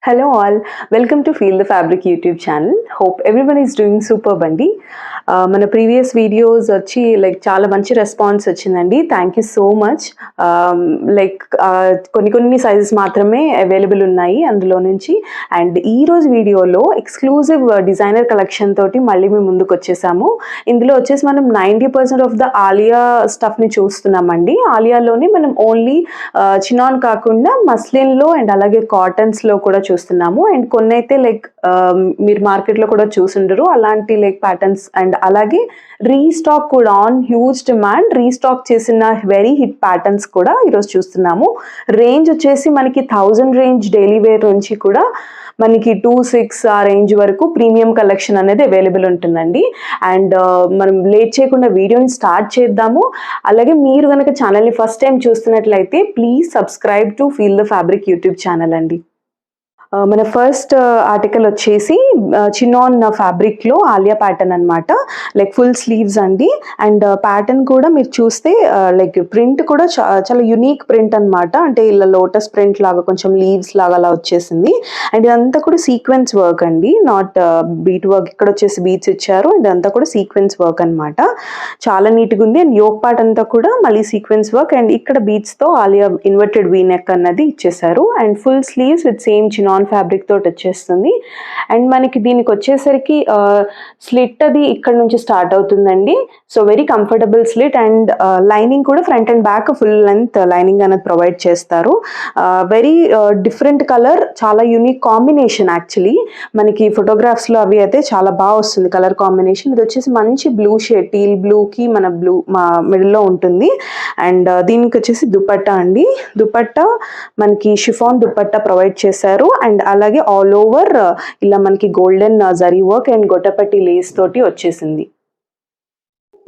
Hello all, welcome to Feel the Fabric YouTube channel. Hope everyone is doing superb andi. మన previous videos వచ్చి like చాలా మంచి response వచ్చిందండి. Thank you so much. Like కొన్ని sizes మాత్రమే available ఉన్నాయి అందులో నుంచి. అండ్ ఈరోజు వీడియోలో ఎక్స్క్లూజివ్ డిజైనర్ కలెక్షన్ తోటి మళ్ళీ మేము ముందుకు వచ్చేసాము. ఇందులో వచ్చేసి మనం 90% ఆఫ్ ద ఆలియా స్టఫ్ని చూస్తున్నామండి. ఆలియాలోనే మనం ఓన్లీ చినాన్ కాకుండా మస్లిన్లో అండ్ అలాగే కాటన్స్లో కూడా చూస్తున్నాము. అండ్ కొన్ని అయితే లైక్ మీరు మార్కెట్లో కూడా చూసుండరు అలాంటి లైక్ ప్యాటర్న్స్. అండ్ అలాగే రీస్టాక్ కూడా ఆన్ హ్యూజ్ డిమాండ్ రీస్టాక్ చేసిన వెరీ హిట్ ప్యాటర్న్స్ కూడా ఈరోజు చూస్తున్నాము. రేంజ్ వచ్చేసి మనకి 1000 రేంజ్ డైలీ వేర్ నుంచి కూడా మనకి 2-6 ఆ రేంజ్ వరకు ప్రీమియం కలెక్షన్ అనేది అవైలబుల్ ఉంటుందండి. అండ్ మనం లేట్ చేయకుండా వీడియోని స్టార్ట్ చేద్దాము. అలాగే మీరు కనుక ఛానల్ని ఫస్ట్ టైం చూస్తున్నట్లయితే please subscribe to feel the fabric YouTube channel అండి. మన ఫస్ట్ ఆర్టికల్ వచ్చేసి చినాన్ ఫ్యాబ్రిక్లో ఆలియా ప్యాటర్న్ అనమాట. లైక్ ఫుల్ స్లీవ్స్ అండి. అండ్ ప్యాటర్న్ కూడా మీరు చూస్తే లైక్ ప్రింట్ కూడా చాలా యునీక్ ప్రింట్ అనమాట. అంటే ఇలా లోటస్ ప్రింట్ లాగా కొంచెం లీవ్స్ లాగా అలా వచ్చేసింది. అండ్ ఇదంతా కూడా సీక్వెన్స్ వర్క్ అండి, నాట్ బీట్ వర్క్. ఇక్కడ వచ్చేసి బీట్స్ ఇచ్చారు. ఇదంతా కూడా సీక్వెన్స్ వర్క్ అనమాట. చాలా నీట్గా ఉంది. అండ్ యోక్ పార్ట్ అంతా కూడా మళ్ళీ సీక్వెన్స్ వర్క్. అండ్ ఇక్కడ బీట్స్తో ఆలియా ఇన్వర్టెడ్ వీ నెక్ అన్నది ఇచ్చేసారు. And full sleeves with same chinon fabric తోటి వచ్చేస్తుంది. అండ్ మనకి దీనికి వచ్చేసరికి స్లిట్ అది ఇక్కడ నుంచి స్టార్ట్ అవుతుందండి. So very comfortable slit. And lining కూడా front and back full length lining అనేది ప్రొవైడ్ చేస్తారు. వెరీ డిఫరెంట్ కలర్, చాలా యూనిక్ కాంబినేషన్. యాక్చువల్లీ మనకి ఫోటోగ్రాఫ్స్లో అవి అయితే చాలా బాగా వస్తుంది కలర్ కాంబినేషన్. ఇది వచ్చేసి మంచి బ్లూ షేడ్, టీల్ బ్లూకి మన బ్లూ మా మిడిల్లో ఉంటుంది. అండ్ దీనికి వచ్చేసి దుపట్టా అండి. దుపట్టా మనకి షిఫాన్ దుపట్టా ప్రొవైడ్ చేశారు. అండ్ అలాగే ఆల్ ఓవర్ ఇలా మనకి గోల్డెన్ జరీ వర్క్ అండ్ గొట్టపట్టి లేస్ తోటి వచ్చేసింది.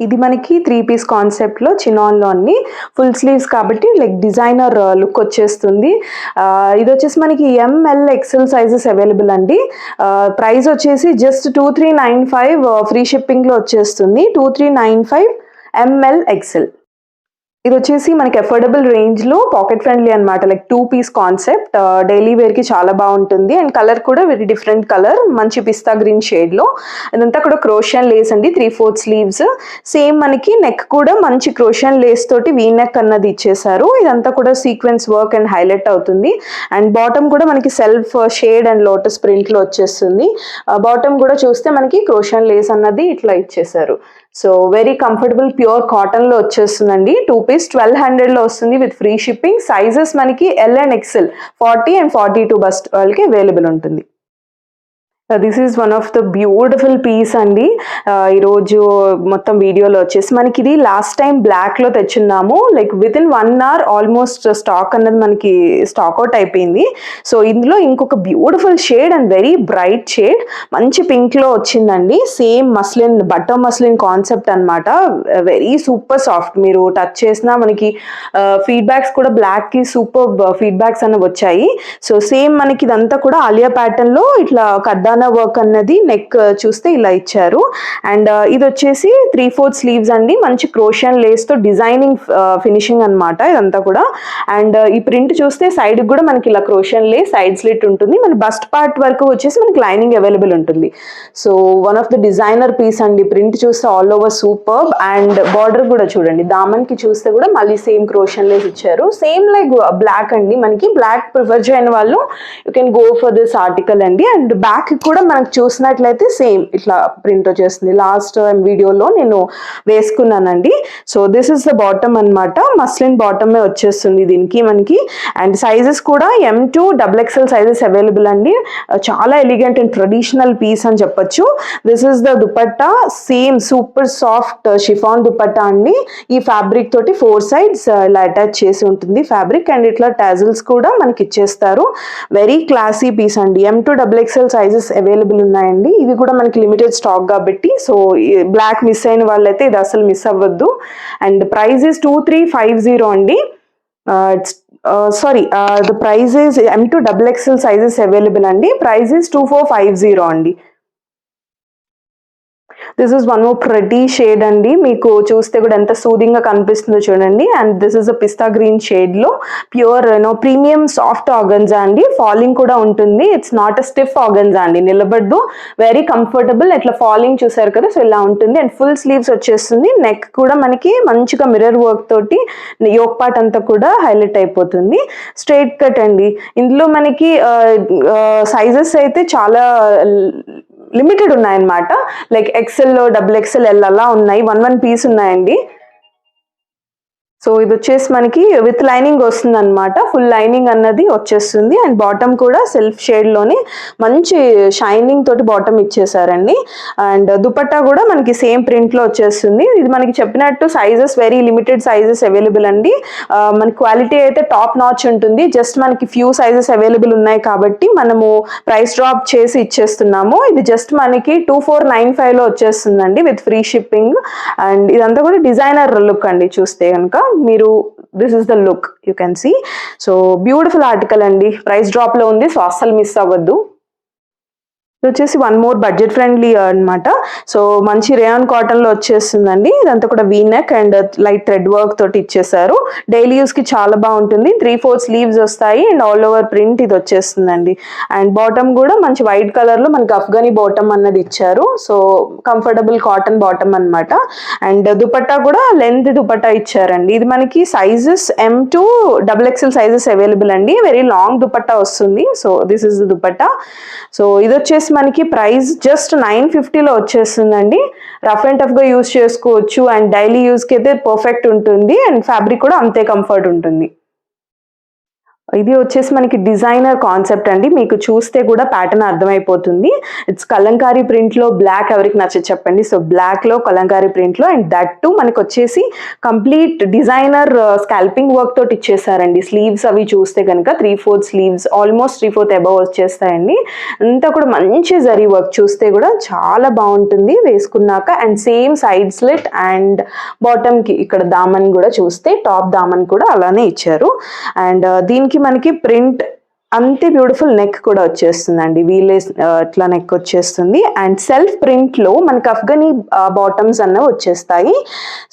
ఇది మనకి 3 పీస్ కాన్సెప్ట్లో చినాన్లో అన్ని ఫుల్ స్లీవ్స్ కాబట్టి లైక్ డిజైనర్ లుక్ వచ్చేస్తుంది. ఇది వచ్చేసి మనకి ML XL సైజెస్ అవైలబుల్ అండి. ప్రైస్ వచ్చేసి జస్ట్ 2395 ఫ్రీ షిప్పింగ్లో వచ్చేస్తుంది. 2395 ML XL. ఇది వచ్చేసి మనకి అఫోర్డబుల్ రేంజ్లో పాకెట్ ఫ్రెండ్లీ అనమాట. లైక్ 2 పీస్ కాన్సెప్ట్, డైలీ వేర్కి చాలా బాగుంటుంది. అండ్ కలర్ కూడా వెరీ డిఫరెంట్ కలర్, మంచి పిస్తా గ్రీన్ షేడ్లో. ఇదంతా కూడా క్రోషియన్ లేస్ అండి. 3/4 స్లీవ్స్. సేమ్ మనకి నెక్ కూడా మంచి క్రోషియన్ లేస్ తోటి వీ నెక్ అన్నది ఇచ్చేసారు. ఇదంతా కూడా సీక్వెన్స్ వర్క్ అండ్ హైలైట్ అవుతుంది. అండ్ బాటమ్ కూడా మనకి సెల్ఫ్ షేడ్ అండ్ లోటస్ ప్రింట్లో వచ్చేస్తుంది. బాటమ్ కూడా చూస్తే మనకి క్రోషియన్ లేస్ అన్నది ఇట్లా ఇచ్చేసారు. సో వెరీ కంఫర్టబుల్ ప్యూర్ కాటన్లో వచ్చేస్తుందండి. 2 పీస్ 1200లో వస్తుంది విత్ ఫ్రీ షిప్పింగ్. సైజెస్ మనకి L and XL 40 and 42 bust వాళ్ళకి అవైలబుల్ ఉంటుంది. This is one of the beautiful piece అండి. ఈరోజు మొత్తం వీడియోలో వచ్చేసి మనకి ఇది లాస్ట్ టైం బ్లాక్లో తెచ్చున్నాము. Like within 1 hour almost stock అన్నది మనకి స్టాక్ అవుట్ అయిపోయింది. సో ఇందులో ఇంకొక beautiful shade and very bright shade మంచి పింక్లో వచ్చిందండి. Same muslin, butter muslin concept అనమాట. Very super soft. మీరు టచ్ చేసినా మనకి ఫీడ్బ్యాక్స్ కూడా బ్లాక్కి సూపర్ ఫీడ్బ్యాక్స్ అనేవి వచ్చాయి. సో సేమ్ మనకి ఇదంతా కూడా ఆలియా ప్యాటర్న్లో ఇట్లా కర్దానా వర్క్ అన్నది నెక్ చూస్తే ఇలా ఇచ్చారు. అండ్ ఇది వచ్చేసి 3/4 స్లీవ్స్ అండి. మంచి క్రోషియన్ లేస్ తో డిజైనింగ్ ఫినిషింగ్ అనమాట ఇదంతా కూడా. అండ్ ఈ ప్రింట్ చూస్తే సైడ్ కూడా మనకి ఇలా క్రోషియన్ లేస్, సైడ్ స్లిట్ ఉంటుంది. మన బస్ట్ పార్ట్ వరకు వచ్చేసి మనకి లైనింగ్ అవైలబుల్ ఉంటుంది. So one of the designer piece అండి. ప్రింట్ చూస్తే all over super. And border కూడా చూడండి, దామన్ కి చూస్తే కూడా మళ్ళీ సేమ్ క్రోషియన్ లేస్ ఇచ్చారు. సేమ్ లైక్ బ్లాక్ అండి. మనకి బ్లాక్ ప్రిఫర్ చేయని వాళ్ళు you can go for this article అండి. అండ్ బ్యాక్ కూడా మనకు చూసినట్లయితే సేమ్ ఇట్లా ప్రింట్ వచ్చేస్తుంది. లాస్ట్ వీడియోలో నేను వేసుకున్నానండి. So this is the bottom అనమాట. మస్లిన్ బాటమే వచ్చేస్తుంది దీనికి మనకి. అండ్ సైజెస్ కూడా M to XXL sizes available అండి. చాలా ఎలిగెంట్ అండ్ ట్రెడిషనల్ పీస్ అని చెప్పొచ్చు. This is the dupatta. Same super soft chiffon dupatta అండి. ఈ ఫ్యాబ్రిక్ తోటి 4 sides ఇలా అటాచ్ చేసి ఉంటుంది ఫ్యాబ్రిక్. అండ్ ఇట్లా టాజిల్స్ కూడా మనకి ఇచ్చేస్తారు. వెరీ క్లాసీ పీస్ అండి. M to XXL sizes available ఉన్నాయండి. ఇది కూడా మనకి లిమిటెడ్ స్టాక్ కాబట్టి సో బ్లాక్ మిస్ అయిన వాళ్ళైతే ఇది అసలు మిస్ అవ్వద్దు. అండ్ ప్రైస్ ఇస్ 2350 అండి. Sorry, the price is M to XXL sizes available అండి. ప్రైస్ ఇస్ 2450 అండి. This is one more pretty shade అండి, మీకు చూస్తే కూడా ఎంత సూదింగ్ గా కనిపిస్తుందో చూడండి. And this is a pista green shade లో ప్యూర్ ప్రీమియం సాఫ్ట్ ఆర్గన్జా అండి. ఫాలింగ్ కూడా ఉంటుంది, it's not a stiff organza అండి, నిలబడదు, వెరీ కంఫర్టబుల్. ఇట్లా ఫాలింగ్ చూసారు కదా, సో ఇలా ఉంటుంది. అండ్ ఫుల్ స్లీవ్స్ వచ్చేస్తుంది, నెక్ కూడా మనకి మంచిగా మిర్రర్ వర్క్ తోటి యోక్ పార్ట్ అంతా కూడా హైలైట్ అయిపోతుంది. స్ట్రైట్ కట్ అండి. ఇందులో మనకి సైజెస్ అయితే చాలా లిమిటెడ్ ఉన్నాయన్నమాట. Like XL, double XL, L అలా ఉన్నాయి, 1 పీస్ ఉన్నాయండి. సో ఇది వచ్చేసి మనకి విత్ లైనింగ్ వస్తుంది అనమాట, ఫుల్ లైనింగ్ అన్నది వచ్చేస్తుంది. అండ్ బాటమ్ కూడా సెల్ఫ్ షేడ్ లోని మంచి షైనింగ్ తోటి బాటమ్ ఇచ్చేసారండి. అండ్ దుపట్టా కూడా మనకి సేమ్ ప్రింట్ లో వచ్చేస్తుంది. ఇది మనకి చెప్పినట్టు sizes very limited sizes available అండి. మన క్వాలిటీ అయితే టాప్ నాచ్ ఉంటుంది. జస్ట్ మనకి ఫ్యూ సైజెస్ అవైలబుల్ ఉన్నాయి కాబట్టి మనము ప్రైస్ డ్రాప్ చేసి ఇచ్చేస్తున్నాము. ఇది జస్ట్ మనకి 2495 లో వచ్చేస్తుందండి విత్ ఫ్రీ షిప్పింగ్. అండ్ ఇదంతా కూడా డిజైనర్ లుక్ అండి, చూస్తే కనుక మీరు this is the look you can see. So beautiful article అండి, ప్రైస్ డ్రాప్ లో ఉంది, సో అస్సలు మిస్ అవ్వద్దు. ఇది వచ్చేసి వన్ మోర్ బడ్జెట్ ఫ్రెండ్లీ అనమాట. సో మంచి రేయాన్ కాటన్ లో వచ్చేస్తుందండి. ఇదంతా కూడా V neck and light thread work తోటి ఇచ్చేసారు. డైలీ యూస్ కి చాలా బాగుంటుంది. 3/4 స్లీవ్స్ వస్తాయి అండ్ ఆల్ ఓవర్ ప్రింట్ ఇది వచ్చేస్తుందండి. అండ్ బాటమ్ కూడా మంచి వైట్ కలర్ లో మనకి అఫ్ఘనీ బాటమ్ అన్నది ఇచ్చారు. సో కంఫర్టబుల్ కాటన్ బాటమ్ అనమాట. అండ్ దుపట్టా కూడా లెంత్ దుపట్టా ఇచ్చారండి. ఇది మనకి sizes M to XXL sizes available అండి. వెరీ లాంగ్ దుపట్టా వస్తుంది. So this is dupatta. So ఇది వచ్చేసి మనకి ప్రైస్ జస్ట్ 950లో వచ్చేస్తుందండి. రఫ్ అండ్ టఫ్ గా యూజ్ చేసుకోవచ్చు అండ్ డైలీ యూజ్ కి అయితే పర్ఫెక్ట్ ఉంటుంది. అండ్ ఫ్యాబ్రిక్ కూడా అంతే కంఫర్ట్ ఉంటుంది. ఇది వచ్చేసి మనకి డిజైనర్ కాన్సెప్ట్ అండి, మీకు చూస్తే కూడా ప్యాటర్న్ అర్థమైపోతుంది. ఇట్స్ కలంకారీ ప్రింట్ లో బ్లాక్ ఎవరికి నచ్చదు చెప్పండి. సో బ్లాక్ లో కలంకారీ ప్రింట్ లో, అండ్ దట్ టు మనకి వచ్చేసి కంప్లీట్ డిజైనర్ స్కాల్పింగ్ వర్క్ తోటి ఇచ్చేసారండి. స్లీవ్స్ అవి చూస్తే కనుక 3/4 స్లీవ్స్, ఆల్మోస్ట్ 3/4 అబవ్ వచ్చేస్తాయండి. అంతా కూడా మంచి జరీ వర్క్, చూస్తే కూడా చాలా బాగుంటుంది వేసుకున్నాక. And same side slit and bottom కి ఇక్కడ దామన్ కూడా చూస్తే టాప్ దామన్ కూడా అలానే ఇచ్చారు. అండ్ దీనికి మనకి ప్రింట్ అంతే బ్యూటిఫుల్ నెక్ కూడా వచ్చేస్తుందండి, వీలేస్ ఇట్లా నెక్ వచ్చేస్తుంది. అండ్ సెల్ఫ్ ప్రింట్ లో మనకి అఫ్ఘనీ బాటమ్స్ అన్నవి వచ్చేస్తాయి.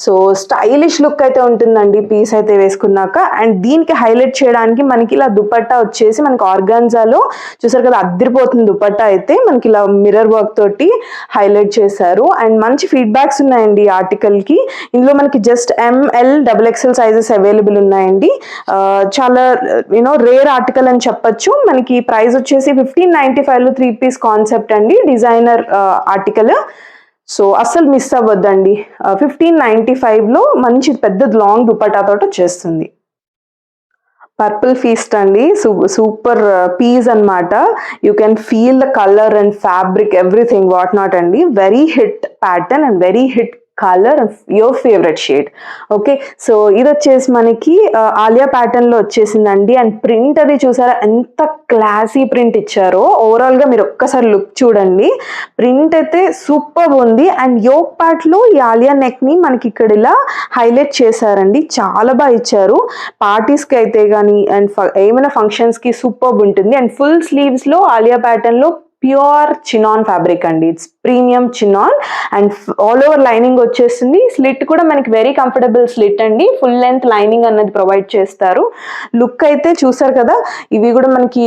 సో స్టైలిష్ లుక్ అయితే ఉంటుందండి పీస్ అయితే వేసుకున్నాక. అండ్ దీనికి హైలైట్ చేయడానికి మనకి ఇలా దుపట్టా వచ్చేసి మనకి ఆర్గాన్జాలో చూసారు కదా, అద్దరిపోతుంది దుపట్టా అయితే. మనకి ఇలా మిర్రర్ వర్క్ తోటి హైలైట్ చేశారు. అండ్ మంచి ఫీడ్బ్యాక్స్ ఉన్నాయండి ఈ ఆర్టికల్ కి. ఇందులో మనకి just ML XXL sizes available ఉన్నాయండి. చాలా రేర్ ఆర్టికల్ అని చెప్పచ్చు. మనకి ప్రైస్ వచ్చేసి 1595 లో 3 పీస్ కాన్సెప్ట్ అండి, డిజైనర్ ఆర్టికల్. సో అస్సలు మిస్ అవ్వద్దండి. 1595 లో మంచి పెద్ద లాంగ్ దుపట్టా తోటి వచ్చేస్తుంది. పర్పుల్ ఫీస్ట్ అండి, సూపర్ పీస్ అనమాట. You can feel the colour and fabric everything what not అండి. Very hit pattern and very hit colour, your favourite shade. Okay, so ఇది వచ్చేసి మనకి ఆలియా ప్యాటర్న్ లో వచ్చేసిందండి. అండ్ ప్రింట్ అది చూసారా ఎంత క్లాసీ ప్రింట్ ఇచ్చారో. ఓవరాల్ గా మీరు ఒక్కసారి లుక్ చూడండి, ప్రింట్ అయితే సూపర్ ఉంది. అండ్ యోక్ పార్ట్ లో ఈ ఆలియా నెక్ ని మనకి ఇక్కడ ఇలా హైలైట్ చేశారండి, చాలా బాగా ఇచ్చారు. పార్టీస్ కి అయితే కానీ అండ్ ఏమైనా ఫంక్షన్స్ కి సూపర్ ఉంటుంది. అండ్ ఫుల్ స్లీవ్స్ లో ఆలియా ప్యాటర్న్ లో ప్యూర్ చినాన్ ఫ్యాబ్రిక్ అండి, it's premium chinon. And all over lining వచ్చేస్తుంది. స్లిట్ కూడా మనకి వెరీ కంఫర్టబుల్ స్లిట్ అండి, ఫుల్ లెంత్ లైనింగ్ అన్నది ప్రొవైడ్ చేస్తారు. లుక్ అయితే చూసారు కదా. ఇవి కూడా మనకి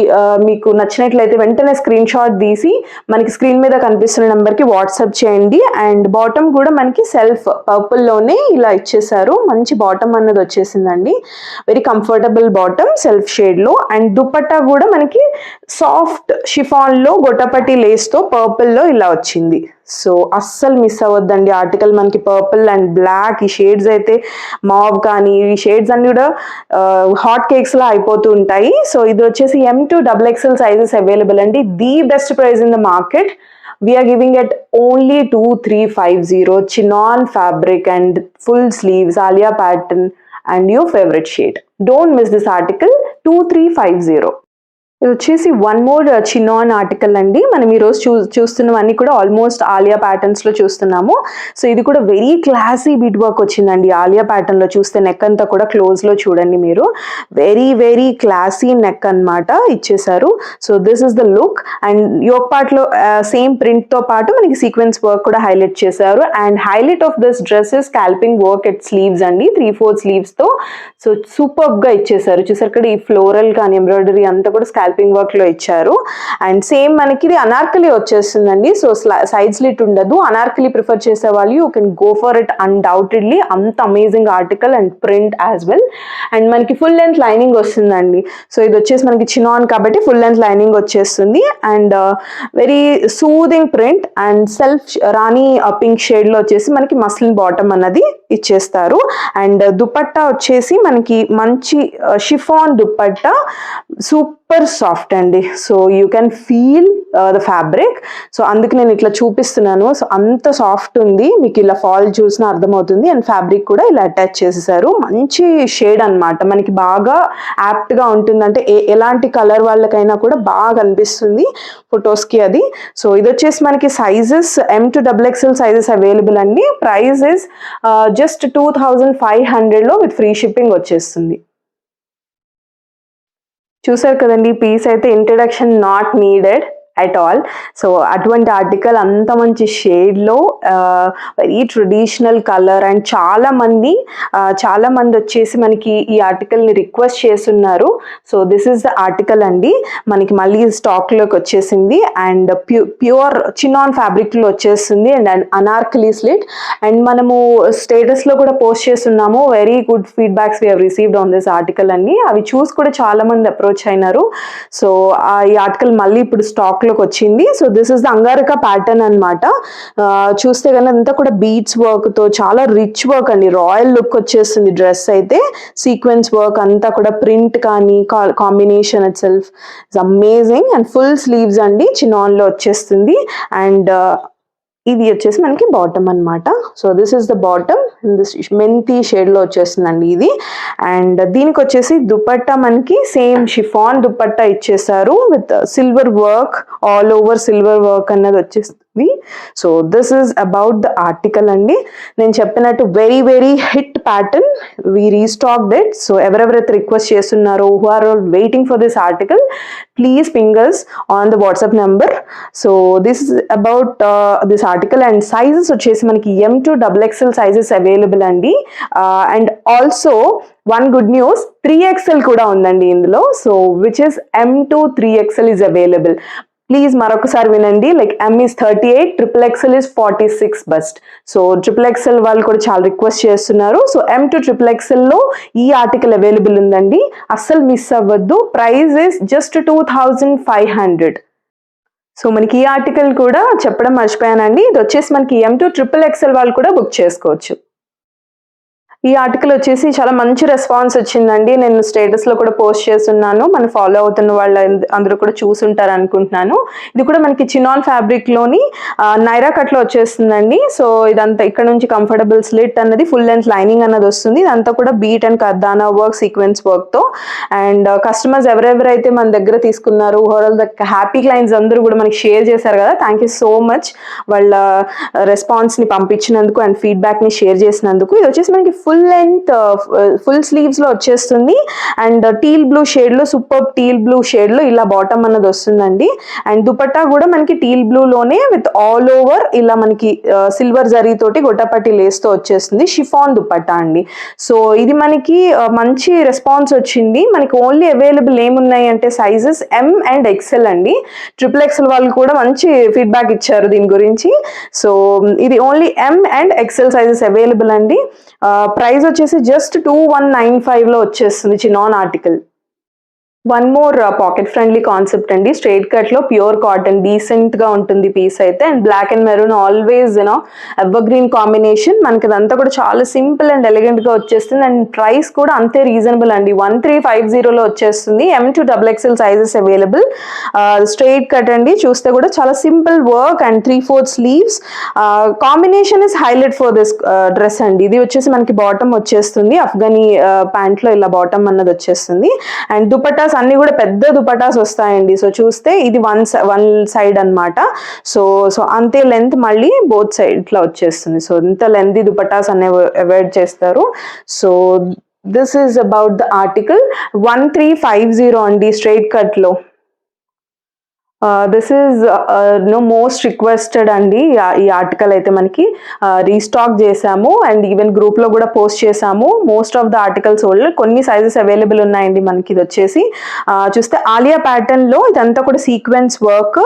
మీకు నచ్చినట్లయితే వెంటనే స్క్రీన్ షాట్ తీసి మనకి స్క్రీన్ మీద కనిపిస్తున్న నెంబర్కి వాట్సాప్ చేయండి. అండ్ బాటమ్ కూడా మనకి సెల్ఫ్ పర్పుల్లోనే ఇలా ఇచ్చేసారు. మంచి బాటమ్ అన్నది వచ్చేసిందండి, వెరీ కంఫర్టబుల్ బాటమ్ సెల్ఫ్ షేడ్లో. అండ్ దుపట్టా కూడా మనకి సాఫ్ట్ షిఫాన్లో గొట్టపట్టి లేస్తో పర్పుల్లో ఇలా వచ్చింది. సో అస్సలు మిస్ అవ్వద్దండి ఆర్టికల్. మనకి పర్పుల్ అండ్ బ్లాక్ ఈ షేడ్స్ అయితే, మావ్ కానీ ఈ షేడ్స్ అన్ని కూడా హాట్ కేక్స్ లా అయిపోతూ ఉంటాయి. సో ఇది వచ్చేసి M to XXL sizes available అండి. The best price in the market. We are giving it only 2350. Chinon fabric and full sleeves, Alia pattern and your favorite shade. Don't miss this article, 2350. ఇది వచ్చేసి one more chinon article అండి. మనం ఈరోజు చూస్తున్నవన్నీ కూడా almost Alia ప్యాటర్న్స్లో చూస్తున్నాము. So ఇది కూడా very classy bead work వచ్చిందండి. ఆలియా ప్యాటర్న్లో చూస్తే నెక్ అంతా కూడా క్లోజ్లో చూడండి మీరు, వెరీ వెరీ క్లాసీ నెక్ అన్నమాట ఇచ్చేసారు. So this is the look. And yoke పార్ట్లో సేమ్ ప్రింట్తో పాటు మనకి సీక్వెన్స్ వర్క్ కూడా హైలైట్ చేశారు. And highlight of this dress is scalloping work at sleeves అండి, 3/4 స్లీవ్స్తో. సో సూపర్గా ఇచ్చేసారు. చూసారు ఇక్కడ ఈ ఫ్లోరల్ కానీ ఎంబ్రాయిడరీ అంతా కూడా స్కాల్పింగ్ వర్క్ లో ఇచ్చారు. అండ్ సేమ్ మనకి ఇది అనార్కలి వచ్చేస్తుందండి. సో సైడ్ స్లిట్ ఉండదు. అనార్కలి ప్రిఫర్ చేసే వాళ్ళు you can go for it undoubtedly. అంత amazing article and print as well. And మనకి ఫుల్ లెంత్ లైనింగ్ వస్తుందండి. సో ఇది వచ్చేసి మనకి చినాన్ కాబట్టి ఫుల్ లెంత్ లైనింగ్ వచ్చేస్తుంది. And very soothing print and self rani pink shade లో వచ్చేసి మనకి మస్లిన్ బాటమ్ అన్నది ఇచ్చేస్తారు. అండ్ దుపట్టా వచ్చేసి మనకి మంచి షిఫాన్ దుపట్టా, సూపర్ సాఫ్ట్ అండి. So you can feel the fabric. So అందుకు నేను ఇట్లా చూపిస్తున్నాను. సో అంత సాఫ్ట్ ఉంది, మీకు ఇలా ఫాల్ చూసినా అర్థమవుతుంది. అండ్ ఫ్యాబ్రిక్ కూడా ఇలా అటాచ్ చేసేసారు. మంచి షేడ్ అనమాట, మనకి బాగా యాప్ట్గా ఉంటుంది. అంటే ఎలాంటి కలర్ వాళ్ళకైనా కూడా బాగా అనిపిస్తుంది ఫొటోస్కి అది. సో ఇది వచ్చేసి మనకి sizes M to XXL sizes available అండి. ప్రైస్ ఇస్ జస్ట్ 2500లో విత్ ఫ్రీ షిప్పింగ్ వచ్చేస్తుంది. చూసారు కదండి, పీస్ అయితే introduction not needed at all. So అటువంటి ఆర్టికల్ అంత మంచి షేడ్లో వెరీ ట్రెడిషనల్ కలర్. అండ్ చాలా మంది వచ్చేసి మనకి ఈ ఆర్టికల్ని రిక్వెస్ట్ చేస్తున్నారు. So this is the article అండి. మనకి మళ్ళీ స్టాక్లోకి వచ్చేసింది. అండ్ ప్యూర్ చినాన్ ఫ్యాబ్రిక్లో వచ్చేస్తుంది. And Anarkali slit. అండ్ మనము స్టేటస్లో కూడా పోస్ట్ చేస్తున్నాము. Very good feedbacks we have received on this article అండి. అవి చూసి కూడా చాలా మంది అప్రోచ్ అయినారు. సో ఈ ఆర్టికల్ మళ్ళీ ఇప్పుడు స్టాక్లోకి వచ్చింది. సో దిస్ ఇస్ ద అంగారక ప్యాటర్న్ అనమాట. చూస్తే కానీ అంతా కూడా బీడ్స్ వర్క్ తో చాలా రిచ్ వర్క్ అండి. రాయల్ లుక్ వచ్చేస్తుంది డ్రెస్ అయితే. సీక్వెన్స్ వర్క్ అంతా కూడా ప్రింట్ కానీ combination it self is amazing. And full sleeves అండి, చినాన్ లో వచ్చేస్తుంది. అండ్ ఇది వచ్చేసి మనకి బాటమ్ అనమాట. So this is the bottom. This మెంతి షేడ్లో వచ్చేస్తుందండి ఇది. అండ్ దీనికి వచ్చేసి దుపట్టా మనకి సేమ్ షిఫాన్ దుపట్టా ఇచ్చేసారు with silver work, all over silver work అన్నది వచ్చేస్తుంది. So this is about the article అండి. నేను చెప్పినట్టు very very hit pattern, we restocked it. So ఎవరెవరైతే రిక్వెస్ట్ చేస్తున్నారో, who are waiting for this article, please ping us on the WhatsApp number. So this is about this article. And sizes వచ్చేసి మనకి M to XXL sizes available అండి. And also one good news, 3XL కూడా ఉందండి ఇందులో. So which is M to 3XL is available. Please మరొకసారి వినండి. Like M is 38, XXL is 46 bust. So XXL వాళ్ళు కూడా చాలా రిక్వెస్ట్ చేస్తున్నారు. సో M to XXL లో ఈ ఆర్టికల్ అవైలబుల్ ఉందండి, అస్సలు మిస్ అవ్వద్దు. Price is just 2500. సో మనకి ఈ ఆర్టికల్ కూడా చెప్పడం మర్చిపోయానండి. ఇది వచ్చేసి మనకి M to XXL వాళ్ళు కూడా బుక్ చేసుకోవచ్చు. ఈ ఆర్టికల్ వచ్చేసి చాలా మంచి రెస్పాన్స్ వచ్చిందండి. నేను స్టేటస్లో కూడా పోస్ట్ చేస్తున్నాను. మనం ఫాలో అవుతున్న వాళ్ళు అందరూ కూడా చూసుంటారు అనుకుంటున్నాను. ఇది కూడా మనకి చినాన్ ఫ్యాబ్రిక్లోని నైరా కట్లో వచ్చేస్తుందండి. సో ఇదంతా ఇక్కడ నుంచి కంఫర్టబుల్ స్లిట్ అన్నది, ఫుల్ లెంత్ లైనింగ్ అన్నది వస్తుంది. ఇదంతా కూడా బీట్ అండ్ కర్దానా వర్క్, సీక్వెన్స్ వర్క్తో. అండ్ కస్టమర్స్ ఎవరెవరైతే మన దగ్గర తీసుకున్నారు, ఓవరాల్ ద హ్యాపీ క్లయింట్స్ అందరూ కూడా మనకి షేర్ చేశారు కదా, థ్యాంక్ యూ సో మచ్ వాళ్ళ రెస్పాన్స్ని పంపించినందుకు అండ్ ఫీడ్బ్యాక్ని షేర్ చేసినందుకు. ఇది వచ్చేసి మనకి ఫుల్ లెంత్ ఫుల్ స్లీవ్స్ లో వచ్చేస్తుంది. అండ్ టీల్ బ్లూ షేడ్ లో, సూపర్ టీల్ బ్లూ షేడ్ లో ఇలా బాటమ్ అన్నది వస్తుందండి. అండ్ దుపట్టా కూడా మనకి టీల్ బ్లూ లోనే విత్ ఆల్ ఓవర్ ఇలా మనకి సిల్వర్ జరీ తోటి గొట్టపట్టి లేస్ తో వచ్చేస్తుంది. షిఫాన్ దుపట్టా అండి. సో ఇది మనకి మంచి రెస్పాన్స్ వచ్చింది. మనకి ఓన్లీ అవైలబుల్ ఏమున్నాయి అంటే సైజెస్ M and XL అండి. XXL వాళ్ళు కూడా మంచి ఫీడ్బ్యాక్ ఇచ్చారు దీని గురించి. సో ఇది only M and XL sizes available అండి. ప్రైస్ వచ్చేసి జస్ట్ 2195లో వచ్చేస్తుంది chinon article. One more pocket friendly concept అండి. స్ట్రైట్ కట్లో ప్యూర్ కాటన్, డీసెంట్గా ఉంటుంది పీస్ అయితే. And black and maroon always evergreen combination. మనకి అదంతా కూడా చాలా సింపుల్ అండ్ ఎలిగెంట్గా వచ్చేస్తుంది. అండ్ ప్రైస్ కూడా అంతే రీజనబుల్ అండి, 1350లో వచ్చేస్తుంది. M to XXL sizes available. Straight cut అండి. చూస్తే కూడా చాలా simple work and 3/4 sleeves. Combination is highlight for this dress అండి. ఇది వచ్చేసి మనకి బాటమ్ వచ్చేస్తుంది, అఫ్ఘనీ ప్యాంట్లో ఇలా బాటమ్ అన్నది వచ్చేస్తుంది. అండ్ దుపట్టా దుపట్టాస్ అన్ని కూడా పెద్ద దుపట్టాస్ వస్తాయండి. సో చూస్తే ఇది వన్ సైడ్ అన్నమాట. సో అంతే లెంత్ మళ్ళీ బోత్ సైడ్ ఇట్లా వచ్చేస్తుంది. సో ఇంత లెంత్ దుపట్టాస్ అనే అవాయిడ్ చేస్తారు. So this is about the article 1350 అండి స్ట్రైట్ కట్ లో. దిస్ ఈజ్ మోస్ట్ రిక్వెస్టెడ్ అండి. ఈ ఆర్టికల్ అయితే మనకి రీస్టాక్ చేసాము అండ్ ఈవెన్ గ్రూప్లో కూడా పోస్ట్ చేసాము. Most of the articles old, కొన్ని సైజెస్ అవైలబుల్ ఉన్నాయండి మనకి. ఇది వచ్చేసి చూస్తే ఆలియా ప్యాటర్న్లో ఇదంతా కూడా సీక్వెన్స్ వర్క్,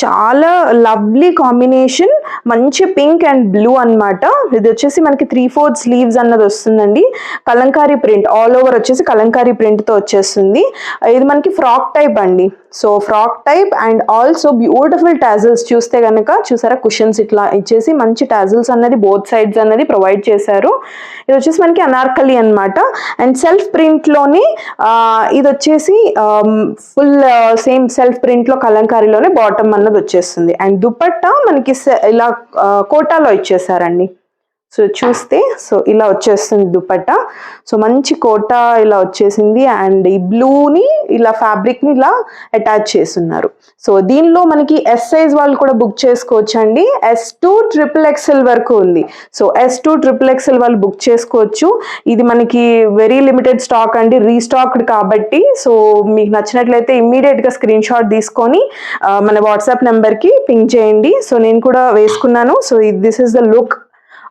చాలా లవ్లీ కాంబినేషన్, మంచి పింక్ అండ్ బ్లూ అన్నమాట. ఇది వచ్చేసి మనకి 3/4 స్లీవ్స్ అన్నది వస్తుందండి. కలంకారీ ప్రింట్ ఆల్ ఓవర్ వచ్చేసి కలంకారీ ప్రింట్తో వచ్చేస్తుంది. ఇది మనకి ఫ్రాక్ టైప్ అండి. So frock type and also beautiful tassels. చూస్తే కనుక చూసారా కుషన్స్ ఇట్లా ఇచ్చేసి మంచి టాజిల్స్ అన్నది బోత్ సైడ్స్ అన్నది ప్రొవైడ్ చేశారు. ఇది వచ్చేసి మనకి అనార్కలి అన్నమాట. అండ్ సెల్ఫ్ ప్రింట్లోని ఇది వచ్చేసి ఫుల్ సేమ్ సెల్ఫ్ ప్రింట్లో కలంకారీలోనే బాటమ్ అన్నది వచ్చేస్తుంది. అండ్ దుపట్టా మనకి ఇలా కోటాలో ఇచ్చేసారండి. సో చూస్తే సో ఇలా వచ్చేస్తుంది దుపట్టా. సో మంచి కోటా ఇలా వచ్చేసింది అండ్ ఈ బ్లూని ఇలా ఫ్యాబ్రిక్ని ఇలా అటాచ్ చేస్తున్నారు. సో దీనిలో మనకి ఎస్ సైజ్ వాళ్ళు కూడా బుక్ చేసుకోవచ్చు అండి. S2 XXL వరకు ఉంది. సో S2 XXL వాళ్ళు బుక్ చేసుకోవచ్చు. ఇది మనకి వెరీ లిమిటెడ్ స్టాక్ అండి, రీస్టాక్డ్ కాబట్టి. సో మీకు నచ్చినట్లయితే ఇమ్మీడియట్గా స్క్రీన్ షాట్ తీసుకొని మన వాట్సాప్ నెంబర్కి పింక్ చేయండి. సో నేను కూడా వేసుకున్నాను. So this is the look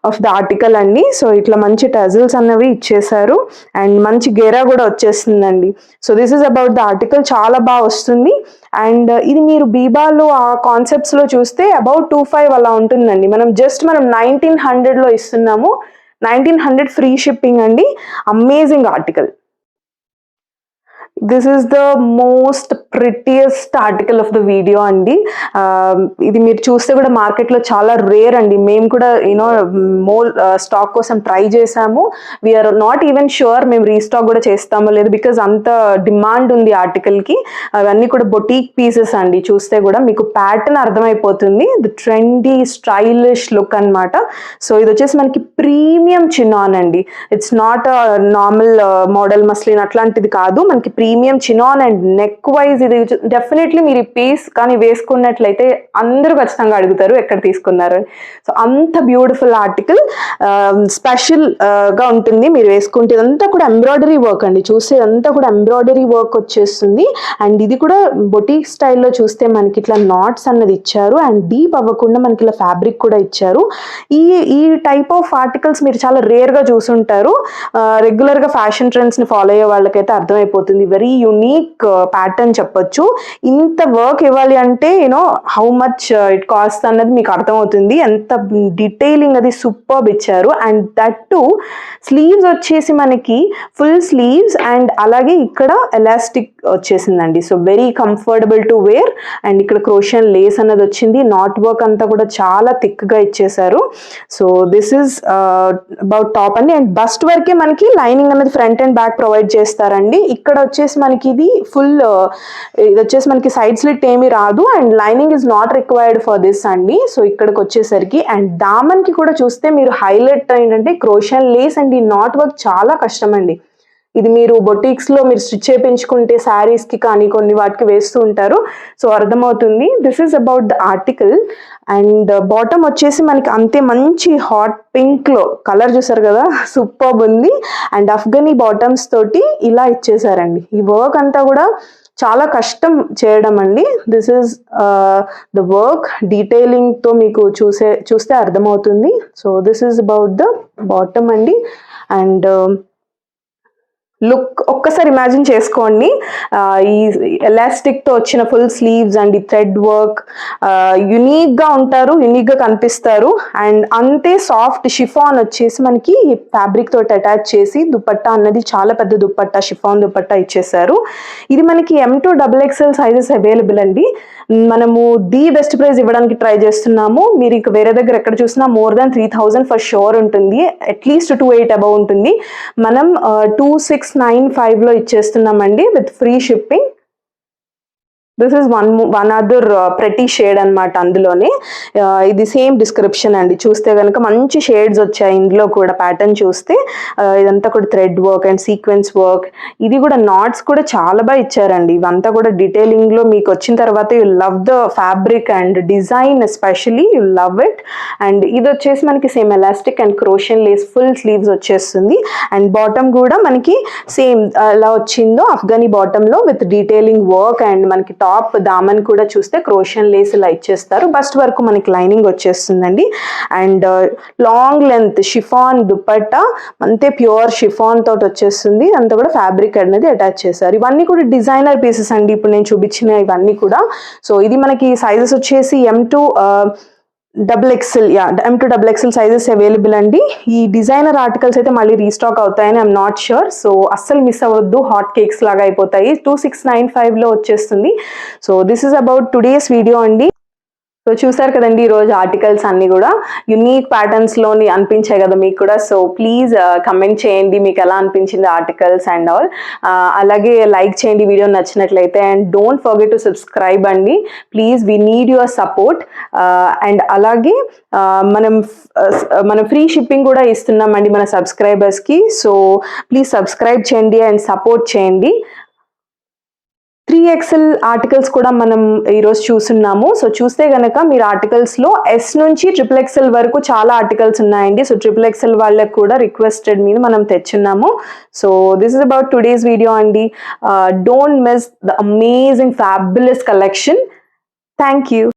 of the article అండి. సో ఇట్లా మంచి టజిల్స్ అన్నవి ఇచ్చేసారు అండ్ మంచి గేరా కూడా వచ్చేస్తుందండి. So this is about the article. చాలా బాగా వస్తుంది. అండ్ ఇది మీరు బీబాలో ఆ కాన్సెప్ట్స్లో చూస్తే అబౌట్ 25 అలా ఉంటుందండి. మనం 1900లో ఇస్తున్నాము. 1900 ఫ్రీ షిప్పింగ్ అండి. Amazing article. This is the most prettiest article of the video అండి. ఇది మీరు చూస్తే కూడా మార్కెట్లో చాలా రేర్ అండి. మేము కూడా మోర్ స్టాక్ కోసం ట్రై చేసాము. వీఆర్ నాట్ ఈవెన్ ష్యూర్ మేము రీస్టాక్ కూడా చేస్తామో లేదు, బికాజ్ అంత డిమాండ్ ఉంది ఆర్టికల్కి. అవన్నీ కూడా బొటీక్ పీసెస్ అండి. చూస్తే కూడా మీకు ప్యాటర్న్ అర్థమైపోతుంది. ది ట్రెండీ స్టైలిష్ లుక్ అనమాట. సో ఇది వచ్చేసి మనకి ప్రీమియం చినాన్ అండి. It's not normal model muslin అట్లాంటిది కాదు, మనకి premium chinon and neck wise ఇది డెఫినెట్లీ మీరు ఈ పీస్ కానీ వేసుకున్నట్లయితే అందరూ ఖచ్చితంగా అడుగుతారు ఎక్కడ తీసుకున్నారు. సో అంత బ్యూటిఫుల్ ఆర్టికల్, స్పెషల్గా ఉంటుంది మీరు వేసుకుంటే. ఇదంతా కూడా ఎంబ్రాయిడరీ వర్క్ అండి. చూస్తే ఇదంతా కూడా ఎంబ్రాయిడరీ వర్క్ వచ్చేస్తుంది. అండ్ ఇది కూడా బొటీక్ స్టైల్లో చూస్తే మనకి ఇట్లా నాట్స్ అన్నది ఇచ్చారు అండ్ డీప్ అవ్వకుండా మనకి ఇలా ఫ్యాబ్రిక్ కూడా ఇచ్చారు. ఈ టైప్ ఆఫ్ ఆర్టికల్స్ మీరు చాలా రేర్గా చూసుంటారు. రెగ్యులర్గా ఫ్యాషన్ ట్రెండ్స్ని ఫాలో అయ్యే వాళ్ళకైతే అర్థమైపోతుంది. వెరీ యూనిక్ ప్యాటర్న్ చెప్పొచ్చు. ఇంత వర్క్ ఇవ్వాలి అంటే హౌ మచ్ ఇట్ కాస్ట్ అన్నది మీకు అర్థమవుతుంది. ఎంత డీటెయిలింగ్ అది సూపర్బ్ ఇచ్చారు. అండ్ దట్ టు స్లీవ్స్ వచ్చేసి మనకి ఫుల్ స్లీవ్స్ అండ్ అలాగే ఇక్కడ ఎలాస్టిక్ వచ్చేసిందండి. So very comfortable to wear. And ఇక్కడ క్రోషియన్ లేస్ అన్నది వచ్చింది. నాట్ వర్క్ అంతా కూడా చాలా థిక్గా ఇచ్చేసారు. So this is about top అండి. అండ్ బస్ట్ వరకే మనకి లైనింగ్ అనేది ఫ్రంట్ అండ్ బ్యాక్ ప్రొవైడ్ చేస్తారండి. ఇక్కడ వచ్చేసి మనకి ఇది ఫుల్, ఇది వచ్చేసి మనకి సైడ్ స్లిట్ ఏమీ రాదు and lining is not required for this అండి. సో ఇక్కడికి వచ్చేసరికి అండ్ దామన్కి కూడా చూస్తే మీరు హైలైట్ ఏంటంటే క్రోషియన్ లేస్ అండ్ ఈ నాట్ వర్క్ చాలా కష్టం అండి. ఇది మీరు బొటీక్స్లో మీరు స్టిచ్ చేయించుకుంటే శారీస్కి కానీ కొన్ని వాటికి వేస్తూ ఉంటారు. సో అర్థమవుతుంది. This is about the article. And bottom వచ్చేసి మనకి అంతే మంచి హాట్ పింక్లో కలర్ చూసారు కదా, సూపర్బ్ ఉంది. అండ్ అఫ్ఘనీ బాటమ్స్ తోటి ఇలా ఇచ్చేసారండి. ఈ వర్క్ అంతా కూడా చాలా కష్టం చేయడం అండి. దిస్ ఈజ్ ద వర్క్ డీటెయిలింగ్తో మీకు చూస్తే అర్థమవుతుంది. So this is about the bottom అండి. అండ్ లుక్ ఒక్కసారి ఇమాజిన్ చేసుకోండి. ఈ ఎలాస్టిక్తో వచ్చిన ఫుల్ స్లీవ్స్ అండ్ ఈ థ్రెడ్ వర్క్, యునీక్గా ఉంటారు, యునీక్గా కనిపిస్తారు. అండ్ అంతే సాఫ్ట్ షిఫాన్ వచ్చేసి మనకి ఫ్యాబ్రిక్ తోటి అటాచ్ చేసి దుపట్టా అన్నది చాలా పెద్ద దుపట్టా, షిఫాన్ దుపట్టా ఇచ్చేసారు. ఇది మనకి M to XXL sizes available అండి. మనము ది బెస్ట్ ప్రైస్ ఇవ్వడానికి ట్రై చేస్తున్నాము. మీరు ఇక వేరే దగ్గర ఎక్కడ చూసినా మోర్ దాన్ 3000 ఫర్ షూర్ ఉంటుంది. అట్లీస్ట్ 28 అబౌవ్ ఉంటుంది. మనం 2695లో ఇచ్చేస్తున్నామండి with free shipping. This is one other pretty shade అనమాట. అందులోనే ఇది సేమ్ డిస్క్రిప్షన్ అండి. చూస్తే కనుక మంచి షేడ్స్ వచ్చాయి ఇందులో కూడా. ప్యాటర్న్ చూస్తే ఇదంతా కూడా thread work and sequence work. ఇది కూడా నాట్స్ కూడా చాలా బాగా ఇచ్చారండి. ఇవంతా కూడా డీటెయిలింగ్లో మీకు వచ్చిన తర్వాత you love the fabric and design especially you love it. And ఇది వచ్చేసి మనకి same elastic and crochet lace full sleeves వచ్చేస్తుంది. అండ్ బాటమ్ కూడా మనకి సేమ్ ఎలా వచ్చిందో అఫ్ఘనీ బాటంలో విత్ డీటెయిలింగ్ వర్క్. అండ్ మనకి టాప్ దామన్ కూడా చూస్తే క్రోషియన్ లేస్ ఇలా ఇచ్చేస్తారు. బస్ట్ వరకు మనకి లైనింగ్ వచ్చేస్తుందండి. And long length chiffon dupatta, అంతే ప్యూర్ షిఫాన్ తోటి వచ్చేస్తుంది. అంతా కూడా ఫ్యాబ్రిక్ అనేది అటాచ్ చేశారు. ఇవన్నీ కూడా డిజైనర్ పీసెస్ అండి ఇప్పుడు నేను చూపించిన ఇవన్నీ కూడా. సో ఇది మనకి సైజెస్ వచ్చేసి XXL M2XXL సైజెస్ అవైలబుల్ అండి. ఈ డిజైనర్ ఆర్టికల్స్ అయితే మళ్ళీ రీస్టాక్ అవుతాయని ఐఎమ్ నాట్ ష్యూర్. సో అస్సలు మిస్ అవ్వద్దు, హాట్ కేక్స్ లాగా అయిపోతాయి. 2695లో వచ్చేస్తుంది. So this is about today's video అండి. సో చూసారు కదండి ఈరోజు ఆర్టికల్స్ అన్నీ కూడా యునీక్ ప్యాటర్న్స్లోని అనిపించాయి కదా మీకు కూడా. సో ప్లీజ్ కమెంట్ చేయండి మీకు ఎలా అనిపించింది ఆర్టికల్స్ అండ్ ఆల్. అలాగే లైక్ చేయండి వీడియో నచ్చినట్లయితే. And don't forget to subscribe అండి please, we need your support. And అలాగే మనం ఫ్రీ షిప్పింగ్ కూడా ఇస్తున్నామండి మన సబ్స్క్రైబర్స్కి. సో ప్లీజ్ సబ్స్క్రైబ్ చేయండి అండ్ సపోర్ట్ చేయండి. 3XL ఆర్టికల్స్ కూడా మనం ఈరోజు చూస్తున్నాము. సో చూస్తే కనుక మీరు ఆర్టికల్స్లో S నుంచి XXL వరకు చాలా ఆర్టికల్స్ ఉన్నాయండి. సో XXL వాళ్ళకి కూడా రిక్వెస్టెడ్ మీద మనం తెచ్చున్నాము. So this is about today's video అండి. Don't miss the amazing fabulous collection. Thank you.